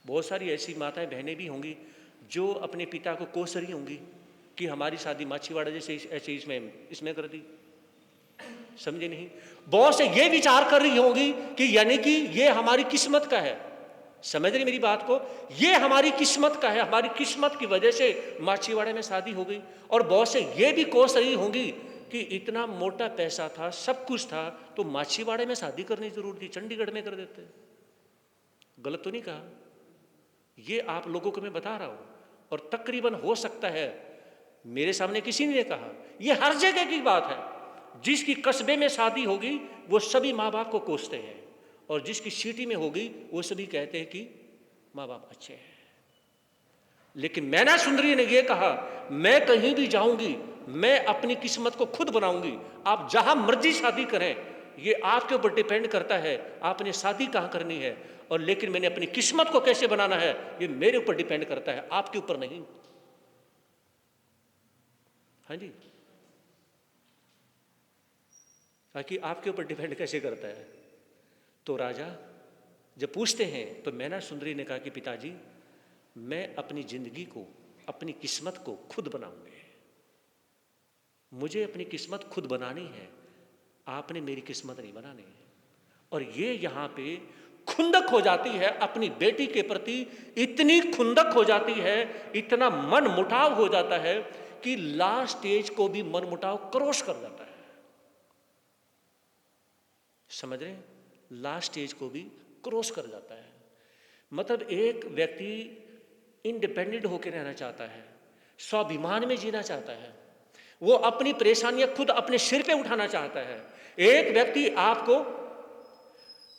बहुत सारी ऐसी माताएं बहनें भी होंगी जो अपने पिता को कोस रही होंगी कि हमारी शादी माछीवाड़ा जैसे ऐसे इसमें कर दी। समझे नहीं? बहुत से ये विचार कर रही होंगी कि यानी कि ये हमारी किस्मत का है। समझ रही मेरी बात को? ये हमारी किस्मत का है, हमारी किस्मत की वजह से माछीवाड़े में शादी हो गई। और बहुत से ये भी कोस रही होंगी कि इतना मोटा पैसा था, सब कुछ था, तो माछीवाड़े में शादी करने की जरूरत थी, चंडीगढ़ में कर देते। गलत तो नहीं कहा? ये आप लोगों को मैं बता रहा हूं। और तकरीबन हो सकता है मेरे सामने किसी ने कहा, ये हर जगह की बात है, जिसकी कस्बे में शादी होगी वो सभी माँ बाप को कोसते हैं, और जिसकी सिटी में होगी वो सभी कहते हैं कि माँ बाप अच्छे हैं। लेकिन मैना सुंदरी ने यह कहा, मैं कहीं भी जाऊंगी, मैं अपनी किस्मत को खुद बनाऊंगी। आप जहां मर्जी शादी करें, ये आपके ऊपर डिपेंड करता है आपने शादी कहां करनी है, और लेकिन मैंने अपनी किस्मत को कैसे बनाना है ये मेरे ऊपर डिपेंड करता है, आपके ऊपर नहीं। हाँ जी, ताकि आपके ऊपर डिपेंड कैसे करता है? तो राजा जब पूछते हैं तो मैना सुंदरी ने कहा कि पिताजी, मैं अपनी जिंदगी को, अपनी किस्मत को खुद बनाऊंगी। मुझे अपनी किस्मत खुद बनानी है, आपने मेरी किस्मत नहीं बनानी। और ये यहां पे खुंदक हो जाती है अपनी बेटी के प्रति, इतनी खुंदक हो जाती है, इतना मन मुटाव हो जाता है कि लास्ट स्टेज को भी मन मुटाव क्रॉस कर जाता है। समझ रहे हैं? लास्ट स्टेज को भी क्रॉस कर जाता है। मतलब एक व्यक्ति इंडिपेंडेंट होकर रहना चाहता है, स्वाभिमान में जीना चाहता है, वो अपनी परेशानियां खुद अपने सिर पे उठाना चाहता है। एक व्यक्ति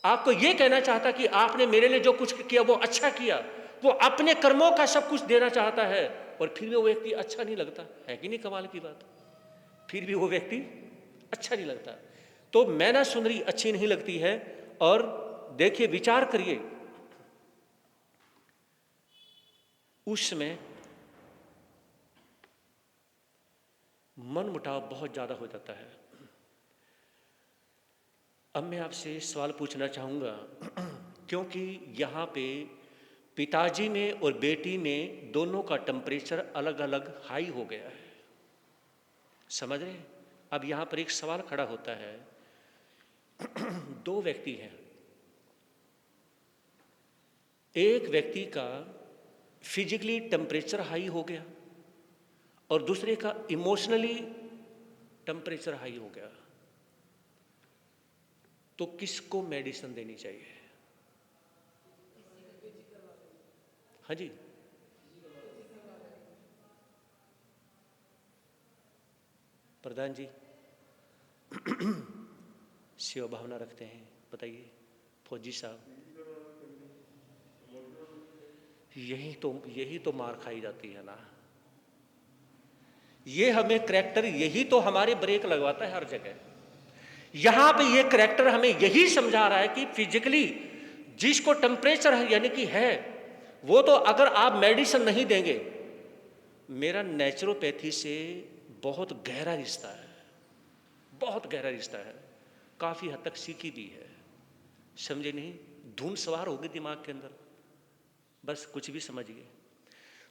आपको यह कहना चाहता कि आपने मेरे लिए जो कुछ किया वो अच्छा किया, वो अपने कर्मों का सब कुछ देना चाहता है, और फिर भी वो व्यक्ति अच्छा नहीं लगता है। कि नहीं कमाल की बात? फिर भी वो व्यक्ति अच्छा नहीं लगता। तो मैना सुंदरी अच्छी नहीं लगती है। और देखिए, विचार करिए, उस समय मन मुटाव बहुत ज्यादा हो जाता है। अब मैं आपसे सवाल पूछना चाहूंगा, क्योंकि यहां पे पिताजी में और बेटी में दोनों का टेम्परेचर अलग अलग हाई हो गया है। समझ रहे हैं? अब यहां पर एक सवाल खड़ा होता है, दो व्यक्ति हैं, एक व्यक्ति का फिजिकली टेम्परेचर हाई हो गया और दूसरे का इमोशनली टेम्परेचर हाई हो गया, तो किसको मेडिसिन देनी चाहिए? हाँ जी, प्रधान जी सेवा भावना रखते हैं, बताइए। फौजी साहब, यही तो मार खाई जाती है ना। ये हमें करैक्टर, यही तो हमारे ब्रेक लगवाता है हर जगह। यहां पे ये करैक्टर हमें यही समझा रहा है कि फिजिकली जिसको टेम्परेचर है यानी कि है, वो तो अगर आप मेडिसिन नहीं देंगे, मेरा नेचुरोपैथी से बहुत गहरा रिश्ता है, बहुत गहरा रिश्ता है, काफी हद तक सीखी भी है। समझे नहीं? धुन सवार होगी दिमाग के अंदर, बस कुछ भी समझिए।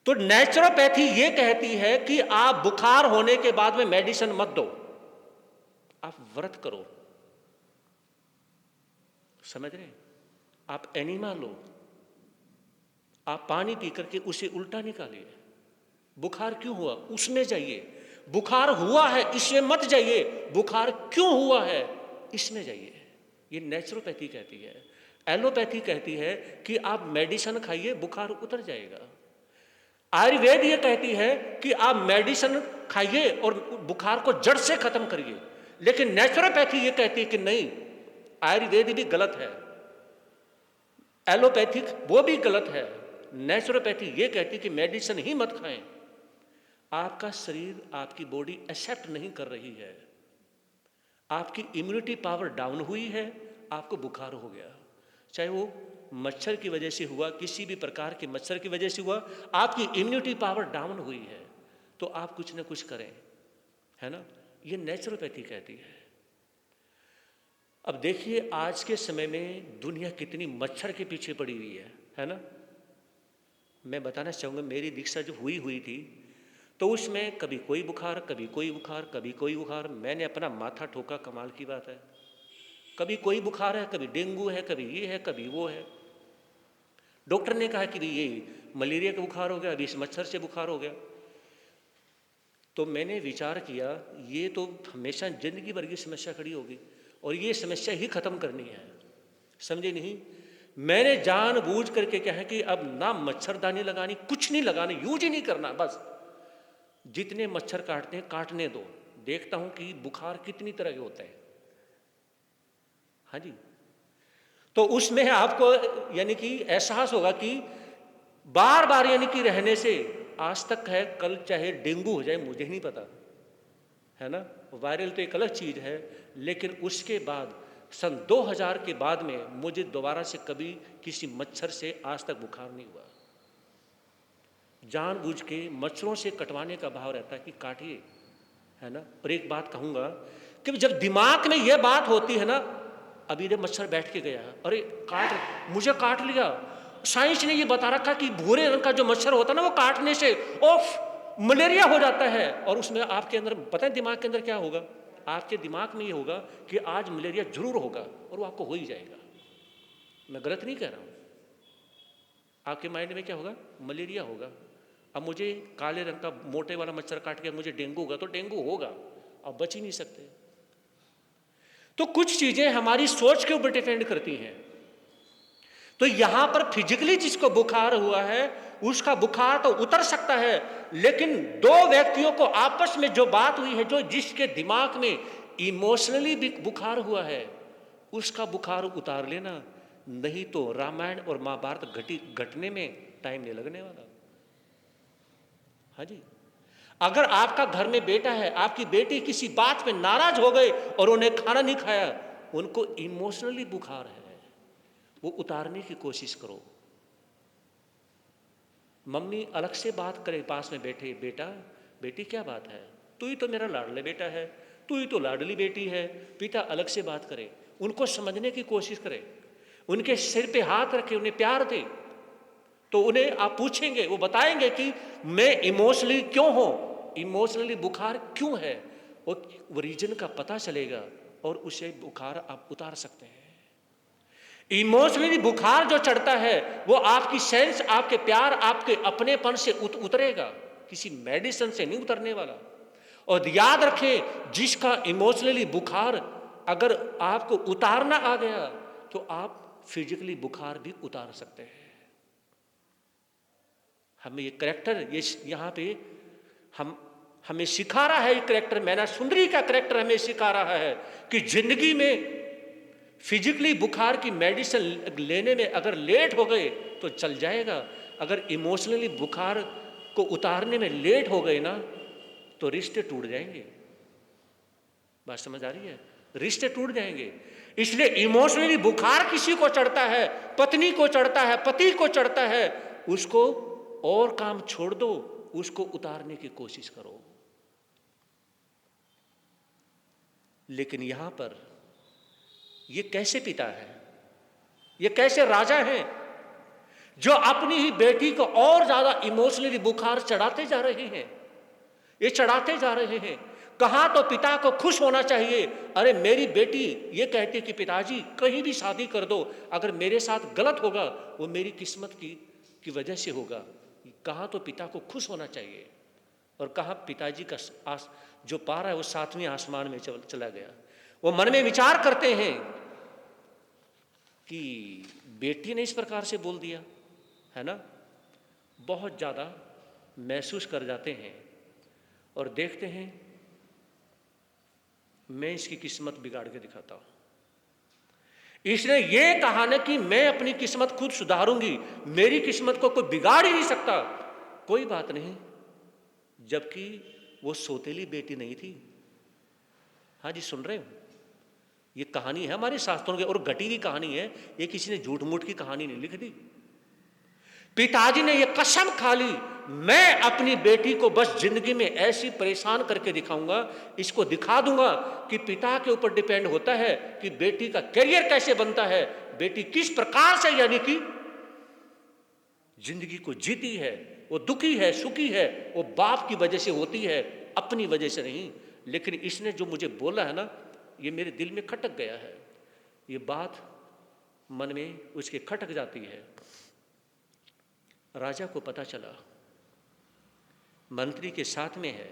तो नेचुरोपैथी ये कहती है कि आप बुखार होने के बाद में मेडिसिन मत दो, आप व्रत करो। समझ रहे? आप एनीमा लो, आप पानी पी करके उसे उल्टा निकालिए। बुखार क्यों हुआ उसमें जाइए, बुखार हुआ है इसमें मत जाइए, बुखार क्यों हुआ है इसमें जाइए। ये नेचुरोपैथी कहती है। एलोपैथी कहती है कि आप मेडिसिन खाइए, बुखार उतर जाएगा। आयुर्वेद ये कहती है कि आप मेडिसिन खाइए और बुखार को जड़ से खत्म करिए। लेकिन नेचुरोपैथी ये कहती है कि नहीं, आयुर्वेद भी गलत है, एलोपैथिक वो भी गलत है। नेचुरोपैथी ये कहती है कि मेडिसिन ही मत खाएं। आपका शरीर, आपकी बॉडी एक्सेप्ट नहीं कर रही है, आपकी इम्यूनिटी पावर डाउन हुई है, आपको बुखार हो गया। चाहे वो मच्छर की वजह से हुआ, किसी भी प्रकार के मच्छर की वजह से हुआ, आपकी इम्यूनिटी पावर डाउन हुई है, तो आप कुछ ना कुछ करें, है ना। ये नेचुरोपैथी कहती है। अब देखिए आज के समय में दुनिया कितनी मच्छर के पीछे पड़ी हुई है ना। मैं बताना चाहूँगा, मेरी दीक्षा जो हुई थी तो उसमें कभी कोई बुखार, कभी कोई बुखार, कभी कोई बुखार, मैंने अपना माथा ठोका, कमाल की बात है। कभी कोई बुखार है, कभी डेंगू है, कभी ये है, कभी वो है। डॉक्टर ने कहा कि ये मलेरिया का बुखार हो गया, अभी इस मच्छर से बुखार हो गया। तो मैंने विचार किया ये तो हमेशा जिंदगी भर की समस्या खड़ी होगी और ये समस्या ही खत्म करनी है, समझे नहीं। मैंने जानबूझ करके क्या है कि अब ना मच्छरदानी लगानी, कुछ नहीं लगाना, यूज ही नहीं करना, बस जितने मच्छर काटते हैं काटने दो, देखता हूं कि बुखार कितनी तरह के होते हैं। हाँ जी, तो उसमें आपको यानी कि एहसास होगा कि बार बार यानी कि रहने से आज तक है, कल चाहे डेंगू हो जाए मुझे नहीं पता, है ना। वायरल तो एक अलग चीज है, लेकिन उसके बाद सन 2000 के बाद में मुझे दोबारा से कभी किसी मच्छर से आज तक बुखार नहीं हुआ। जानबूझ के मच्छरों से कटवाने का भाव रहता है कि काटिए, है ना। और एक बात कहूंगा कि जब दिमाग में यह बात होती है ना, अभी रे मच्छर बैठ के गया, अरे मुझे काट लिया। साइंस ने ये बता रखा कि भूरे रंग का जो मच्छर होता है ना, वो काटने से ऑफ मलेरिया हो जाता है। और उसमें आपके अंदर पता है दिमाग के अंदर क्या होगा, आपके दिमाग में ये होगा कि आज मलेरिया जरूर होगा, और वो आपको हो ही जाएगा। मैं गलत नहीं कह रहा हूं, आपके माइंड में क्या होगा, मलेरिया होगा। अब मुझे काले रंग का मोटे वाला मच्छर काट के मुझे डेंगू होगा तो डेंगू होगा, अब बच ही नहीं सकते। तो कुछ चीजें हमारी सोच के ऊपर डिपेंड करती हैं। तो यहां पर फिजिकली जिसको बुखार हुआ है उसका बुखार तो उतर सकता है, लेकिन दो व्यक्तियों को आपस में जो बात हुई है, जो जिसके दिमाग में इमोशनली भी बुखार हुआ है, उसका बुखार उतार लेना, नहीं तो रामायण और महाभारत घटने में टाइम नहीं लगने वाला। हाँ जी, अगर आपका घर में बेटा है, आपकी बेटी किसी बात पे नाराज हो गए और उन्हें खाना नहीं खाया, उनको इमोशनली बुखार है, वो उतारने की कोशिश करो। मम्मी अलग से बात करे पास में बैठे, बेटा बेटी क्या बात है, तू ही तो मेरा लाडले बेटा है, तू ही तो लाडली बेटी है। पिता अलग से बात करे, उनको समझने की कोशिश करे, उनके सिर पे हाथ रखे, उन्हें प्यार दे। तो उन्हें आप पूछेंगे, वो बताएंगे कि मैं इमोशनली क्यों हूं, इमोशनली बुखार क्यों है, वो रीजन का पता चलेगा और उसे बुखार आप उतार सकते हैं। इमोशनली बुखार जो चढ़ता है वो आपकी सेंस, आपके प्यार, आपके अपनेपन से उतरेगा, किसी मेडिसिन से नहीं उतरने वाला। और याद रखें, जिसका इमोशनली बुखार अगर आपको उतारना आ गया तो आप फिजिकली बुखार भी उतार सकते हैं। हमें ये करेक्टर ये यहाँ पे हमें सिखा रहा है, ये करेक्टर मैना सुंदरी का करेक्टर हमें सिखा रहा है कि जिंदगी में फिजिकली बुखार की मेडिसिन लेने में अगर लेट हो गए तो चल जाएगा, अगर इमोशनली बुखार को उतारने में लेट हो गए ना तो रिश्ते टूट जाएंगे। बात समझ आ रही है, रिश्ते टूट जाएंगे। इसलिए इमोशनली बुखार किसी को चढ़ता है, पत्नी को चढ़ता है, पति को चढ़ता है, उसको और काम छोड़ दो, उसको उतारने की कोशिश करो। लेकिन यहां पर ये कैसे पिता है, ये कैसे राजा हैं जो अपनी ही बेटी को और ज्यादा इमोशनली बुखार चढ़ाते जा रहे हैं, ये चढ़ाते जा रहे हैं। कहां तो पिता को खुश होना चाहिए, अरे मेरी बेटी ये कहती कि पिताजी कहीं भी शादी कर दो, अगर मेरे साथ गलत होगा वो मेरी किस्मत की वजह से होगा। कहां तो पिता को खुश होना चाहिए और कहां पिताजी का जो पारा है वो 7वें आसमान में चला गया। वो मन में विचार करते हैं कि बेटी ने इस प्रकार से बोल दिया, है ना, बहुत ज़्यादा महसूस कर जाते हैं और देखते हैं मैं इसकी किस्मत बिगाड़ के दिखाता हूं। इसने ये कहा ना कि मैं अपनी किस्मत खुद सुधारूंगी, मेरी किस्मत को कोई बिगाड़ ही नहीं सकता। कोई बात नहीं, जबकि वो सौतेली बेटी नहीं थी। हाँ जी, सुन रहे हो, ये कहानी है हमारे शास्त्रों की और घटी हुई कहानी है, ये किसी ने झूठ मूठ की कहानी नहीं लिख दी। पिताजी ने ये कसम खा ली, मैं अपनी बेटी को बस जिंदगी में ऐसी परेशान करके दिखाऊंगा, इसको दिखा दूंगा कि पिता के ऊपर डिपेंड होता है कि बेटी का करियर कैसे बनता है, बेटी किस प्रकार से यानी कि जिंदगी को जीती है, वो दुखी है सुखी है, वो बाप की वजह से होती है, अपनी वजह से नहीं। लेकिन इसने जो मुझे बोला है ना, ये मेरे दिल में खटक गया है, ये बात मन में उसके खटक जाती है। राजा को पता चला मंत्री के साथ में है,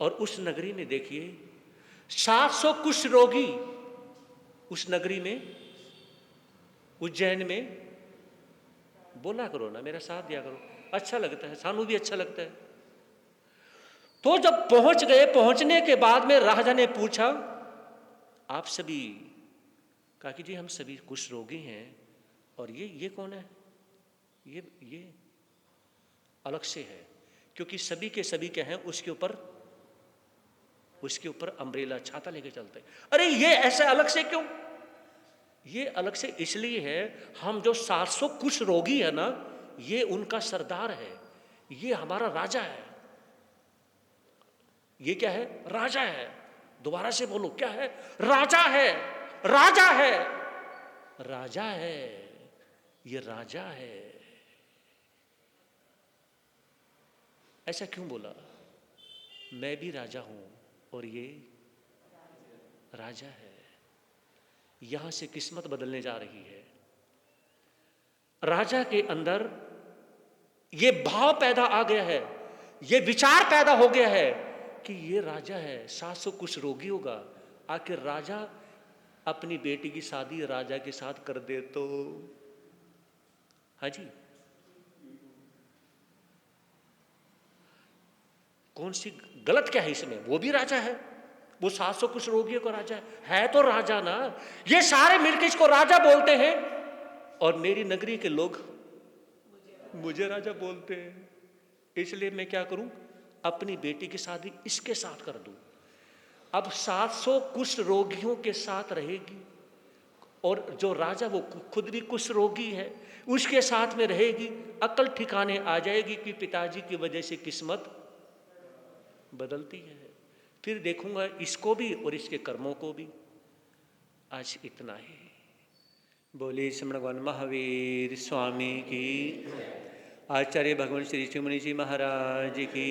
और उस नगरी में देखिए 700 कुष्ठ रोगी, उस नगरी में उज्जैन में, बोला करो ना, मेरा साथ दिया करो, अच्छा लगता है, सानू भी अच्छा लगता है। तो जब पहुंच गए, पहुंचने के बाद में राजा ने पूछा आप सभी, कहा कि जी हम सभी कुष्ठ रोगी हैं, और ये कौन है? ये अलग से है, क्योंकि सभी के सभी क्या हैं, उसके ऊपर अम्ब्रेला छाता लेके चलते हैं। अरे ये ऐसे अलग से क्यों? ये अलग से इसलिए है, हम जो 700 कुष्ठ रोगी है ना, ये उनका सरदार है, ये हमारा राजा है। ये क्या है? राजा है। दोबारा से बोलो, क्या है? राजा है, राजा है, राजा है, ये राजा है। ऐसा क्यों बोला? मैं भी राजा हूं और ये राजा है। यहां से किस्मत बदलने जा रही है। राजा के अंदर ये भाव पैदा आ गया है, ये विचार पैदा हो गया है कि ये राजा है, 700 कुष्ठ रोगी होगा, आखिर राजा अपनी बेटी की शादी राजा के साथ कर दे तो, हाँ जी, कौन सी गलत क्या है इसमें? वो भी राजा है, वो 700 कुष्ठ रोगियों का राजा है तो राजा ना। ये सारे मिलकर इसको राजा बोलते हैं, और मेरी नगरी के लोग मुझे राजा बोलते हैं। इसलिए मैं क्या करूं, अपनी बेटी की शादी इसके साथ कर दूं। अब 700 कुष्ठ रोगियों के साथ रहेगी, और जो राजा वो खुद भी कुष्ठ रोगी है, उसके साथ में रहेगी। अकल ठिकाने आ जाएगी कि पिताजी की वजह से किस्मत बदलती है। फिर देखूंगा इसको भी और इसके कर्मों को भी। आज इतना ही। बोले श्री भगवान महावीर स्वामी की, आचार्य भगवान श्री शिवमुनि जी महाराज की,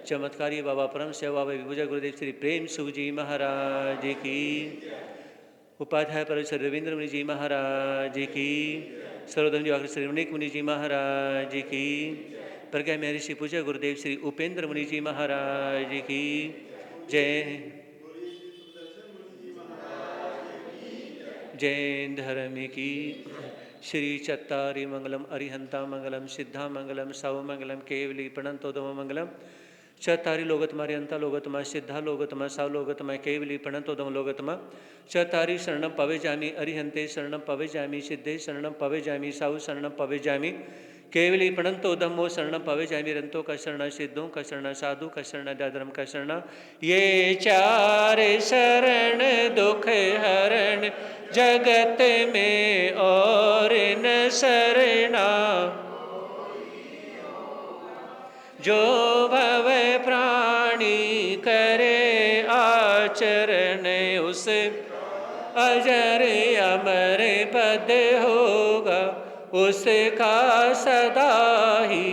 चमत्कारी बाबा परम सेवा बाबा विभूजा गुरुदेव श्री प्रेम सुख जी महाराज की, उपाध्याय परमेश्वर रविंद्र मुनि जी महाराज की, सर्वधर्म दिवाकर श्री अनेक मुनि जी महाराज की, प्रज्ञा महर्षि पूज्य गुरुदेव श्री उपेंद्र मुनि जी महाराज की जय। जय धर्म की। श्री चत्तारी मंगलम अरिहंता मंगलम सिद्धा मंगलम सव मंगलम केवली प्रणतोदम मंगलम। चत्तारी लोगतमा अरिहंता लोगतमा सिद्धा लोगतमा सव लोगतमा केवली प्रणतोदम लोगतमा। चत्तारी शरणम पवे जामी अरिहंते शरणम पवे जामी सिद्धे शरणम पवे जामी सव शरणम पवे जामी केवली प्रणतो धम्मो शरणम पवे जामी रंतो का शरण सिद्धों का शरण साधु का शरण धर्म का शरण। ये चार शरण दुख हरण जगत में और न शरणा। जो भव प्राणी करे आचरण उस अजर अमर पद होगा। उसका सदा ही